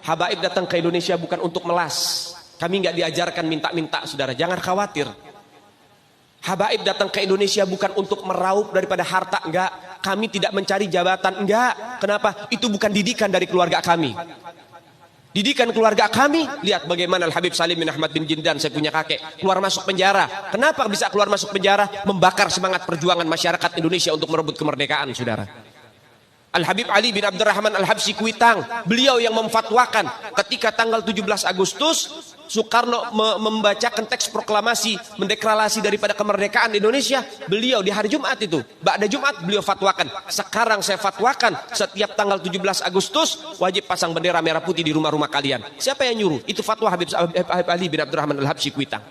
Habaib datang ke Indonesia bukan untuk melas. Kami nggak diajarkan minta-minta, saudara. Jangan khawatir. Habaib datang ke Indonesia bukan untuk meraup daripada harta, enggak. Kami tidak mencari jabatan, enggak. Kenapa? Itu bukan didikan dari keluarga kami. Didikan keluarga kami, lihat bagaimana Al-Habib Salim bin Ahmad bin Jindan, saya punya kakek, keluar masuk penjara. Kenapa bisa keluar masuk penjara? Membakar semangat perjuangan masyarakat Indonesia untuk merebut kemerdekaan, saudara. Al-Habib Ali bin Abdurrahman Al-Habsyi Kuitang, beliau yang memfatwakan ketika tanggal 17 Agustus Soekarno membacakan teks proklamasi mendeklarasi daripada kemerdekaan Indonesia. Beliau di hari Jumat itu, ba'da Jumat beliau fatwakan, sekarang saya fatwakan setiap tanggal 17 Agustus wajib pasang bendera merah putih di rumah-rumah kalian. Siapa yang nyuruh? Itu fatwa Habib Ali bin Abdurrahman Al-Habsyi Kuitang.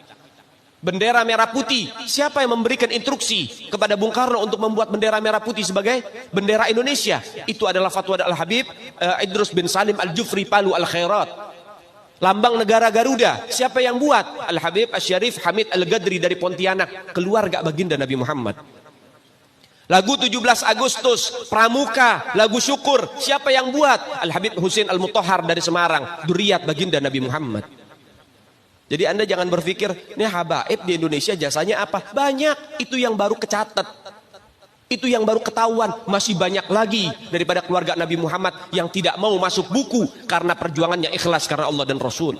Bendera merah putih, siapa yang memberikan instruksi kepada Bung Karno untuk membuat bendera merah putih sebagai bendera Indonesia? Itu adalah fatwa Al-Habib Idrus bin Salim Al-Jufri Palu Al-Khairat. Lambang negara Garuda, siapa yang buat? Al-Habib Asy-Syarif Hamid Al-Gadri dari Pontianak, keluarga baginda Nabi Muhammad. Lagu 17 Agustus, Pramuka, lagu syukur, siapa yang buat? Al-Habib Husain Al-Mutahhar dari Semarang, dzurriyyah baginda Nabi Muhammad. Jadi Anda jangan berpikir, ini habaib di Indonesia jasanya apa? Banyak, itu yang baru kecatat. Itu yang baru ketahuan. Masih banyak lagi daripada keluarga Nabi Muhammad yang tidak mau masuk buku karena perjuangannya ikhlas karena Allah dan Rasul.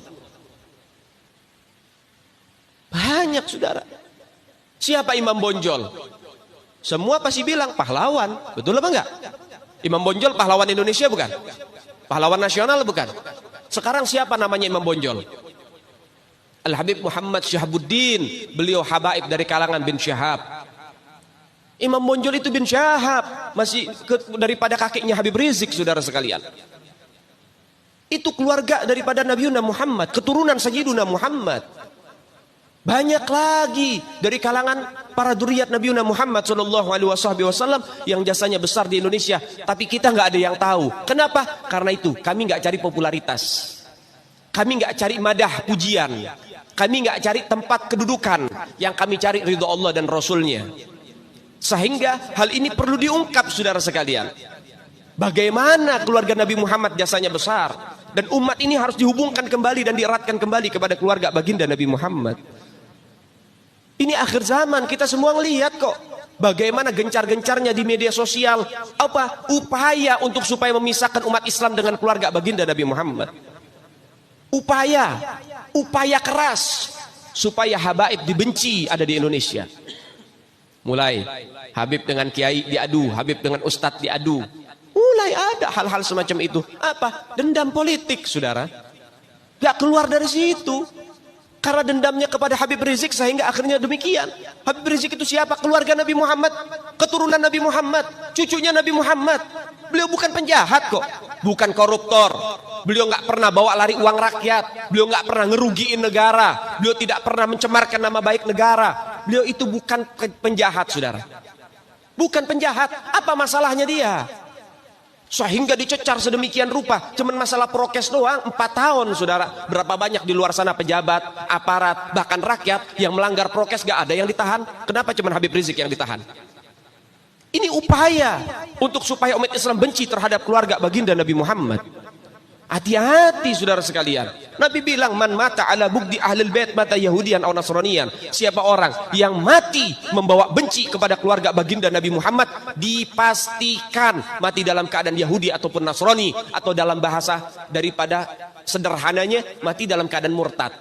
Banyak, saudara. Siapa Imam Bonjol? Semua pasti bilang pahlawan. Betul apa enggak? Imam Bonjol pahlawan Indonesia bukan? Pahlawan nasional bukan? Sekarang siapa namanya Imam Bonjol? Al-Habib Muhammad Syahabuddin, beliau habaib dari kalangan bin Syahab. Imam Bonjol itu bin Syahab, masih daripada kakeknya Habib Rizik, saudara sekalian. Itu keluarga daripada Nabiuna Muhammad, keturunan Sayyiduna Muhammad. Banyak lagi dari kalangan para dzurriyyat Nabiuna Muhammad sallallahu alaihi wasallam yang jasanya besar di Indonesia, tapi kita nggak ada yang tahu. Kenapa? Karena itu kami nggak cari popularitas, kami nggak cari madah pujian. Kami nggak cari tempat kedudukan, yang kami cari ridho Allah dan Rasulnya. Sehingga hal ini perlu diungkap, saudara sekalian. Bagaimana keluarga Nabi Muhammad jasanya besar, dan umat ini harus dihubungkan kembali dan dieratkan kembali kepada keluarga baginda Nabi Muhammad. Ini akhir zaman, kita semua ngelihat kok bagaimana gencar-gencarnya di media sosial apa upaya untuk supaya memisahkan umat Islam dengan keluarga baginda Nabi Muhammad. Upaya keras supaya habaib dibenci ada di Indonesia. Mulai Habib dengan kiai diadu, Habib dengan ustadz diadu. Mulai ada hal-hal semacam itu. Apa? Dendam politik, saudara. Gak keluar dari situ. Karena dendamnya kepada Habib Rizik sehingga akhirnya demikian. Habib Rizik itu siapa? Keluarga Nabi Muhammad, keturunan Nabi Muhammad, cucunya Nabi Muhammad. Beliau bukan penjahat kok, bukan koruptor. Beliau nggak pernah bawa lari uang rakyat. Beliau nggak pernah ngerugiin negara. Beliau tidak pernah mencemarkan nama baik negara. Beliau itu bukan penjahat, saudara. Bukan penjahat. Apa masalahnya dia? Sehingga dicecar sedemikian rupa. Cuman masalah prokes doang 4 tahun, saudara. Berapa banyak di luar sana pejabat, aparat, bahkan rakyat yang melanggar prokes gak ada yang ditahan. Kenapa cuman Habib Rizik yang ditahan? Ini upaya untuk supaya umat Islam benci terhadap keluarga baginda Nabi Muhammad. Hati-hati, saudara sekalian. Nabi bilang, man mata ala bugdi ahlul bait mata yahudian atau nasranian. Siapa orang yang mati membawa benci kepada keluarga baginda Nabi Muhammad, dipastikan mati dalam keadaan Yahudi ataupun Nasrani, atau dalam bahasa daripada sederhananya mati dalam keadaan murtad.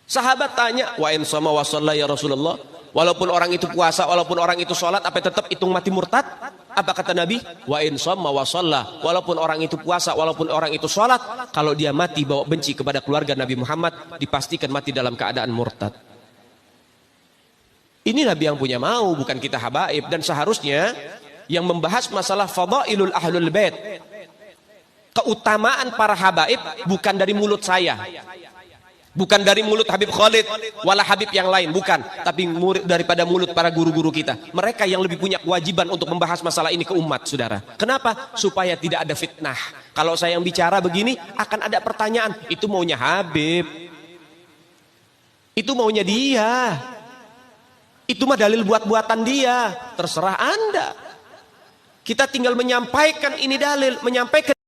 Sahabat tanya, wa in sama wa shalla ya Rasulullah, walaupun orang itu puasa, walaupun orang itu sholat, apa tetap hitung mati murtad? Apa kata Nabi? Wa in shamma wa shalla, walaupun orang itu puasa, walaupun orang itu sholat, kalau dia mati bawa benci kepada keluarga Nabi Muhammad, dipastikan mati dalam keadaan murtad. Ini Nabi yang punya mau, bukan kita habaib. Dan seharusnya yang membahas masalah fadailul ahlul bait, keutamaan para habaib, bukan dari mulut saya, bukan dari mulut Habib Khalid wala Habib yang lain, bukan, tapi daripada mulut para guru-guru kita. Mereka yang lebih punya kewajiban untuk membahas masalah ini ke umat, saudara. Kenapa? Supaya tidak ada fitnah. Kalau saya yang bicara begini, akan ada pertanyaan, itu maunya Habib, itu maunya dia, itu mah dalil buat-buatan dia. Terserah Anda. Kita tinggal menyampaikan ini dalil, menyampaikan